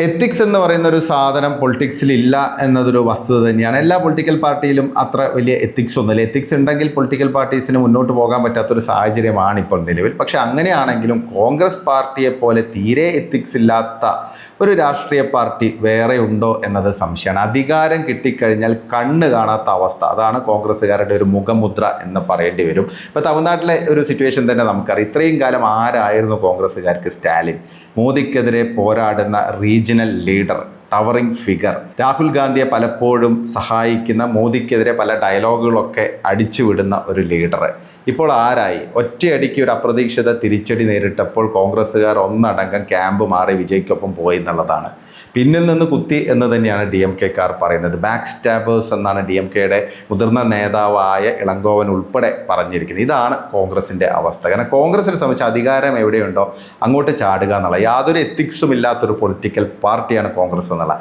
Ethics എന്ന് പറയുന്ന ഒരു സാധനം പൊളിറ്റിക്സിൽ ഇല്ല എന്നതൊരു വസ്തുത തന്നെയാണ്. എല്ലാ പൊളിറ്റിക്കൽ പാർട്ടിയിലും അത്ര വലിയ എത്തിക്സ് ഒന്നുമില്ല. എത്തിക്സ് ഉണ്ടെങ്കിൽ പൊളിറ്റിക്കൽ പാർട്ടീസിന് മുന്നോട്ട് പോകാൻ പറ്റാത്തൊരു സാഹചര്യമാണ് ഇപ്പോൾ നിലവിൽ. പക്ഷെ അങ്ങനെയാണെങ്കിലും കോൺഗ്രസ് പാർട്ടിയെ പോലെ തീരെ എത്തിക്സ് ഇല്ലാത്ത ഒരു രാഷ്ട്രീയ പാർട്ടി വേറെ ഉണ്ടോ എന്നത് സംശയമാണ്. അധികാരം കിട്ടിക്കഴിഞ്ഞാൽ കണ്ണ് കാണാത്ത അവസ്ഥ, അതാണ് കോൺഗ്രസ്സുകാരുടെ ഒരു മുഖമുദ്ര എന്ന് പറയേണ്ടി വരും. ഇപ്പോൾ തമിഴ്നാട്ടിലെ ഒരു സിറ്റുവേഷൻ തന്നെ നമുക്കറിയാം. ഇത്രയും കാലം ആരായിരുന്നു കോൺഗ്രസ്സുകാർക്ക്? സ്റ്റാലിൻ. മോദിക്കെതിരെ പോരാടുന്ന regional leader, towering figure. Rahul ഗാന്ധിയെ പലപ്പോഴും സഹായിക്കുന്ന, മോദിക്കെതിരെ പല ഡയലോഗുകളൊക്കെ അടിച്ചുവിടുന്ന ഒരു ലീഡർ. ഇപ്പോൾ ആരായി? ഒറ്റയടിക്ക് ഒരു അപ്രതീക്ഷിത തിരിച്ചടി നേരിട്ടപ്പോൾ കോൺഗ്രസ്സുകാർ ഒന്നടങ്കം ക്യാമ്പ് മാറി വിജയ്ക്കൊപ്പം പോയി എന്നുള്ളതാണ്. പിന്നിൽ നിന്ന് കുത്തി എന്ന് തന്നെയാണ് DMK-കാർ പറയുന്നത്. ബാക്ക് സ്റ്റാബേഴ്സ് എന്നാണ് DMK-യുടെ മുതിർന്ന നേതാവായ ഇളങ്കോവൻ ഉൾപ്പെടെ പറഞ്ഞിരിക്കുന്നത്. ഇതാണ് കോൺഗ്രസിൻ്റെ അവസ്ഥ. കാരണം കോൺഗ്രസിനെ സംബന്ധിച്ച് അധികാരം എവിടെയുണ്ടോ അങ്ങോട്ട് ചാടുക എന്നുള്ള യാതൊരു എത്തിക്സും ഇല്ലാത്തൊരു പൊളിറ്റിക്കൽ പാർട്ടിയാണ് കോൺഗ്രസ് എന്നുള്ളത്.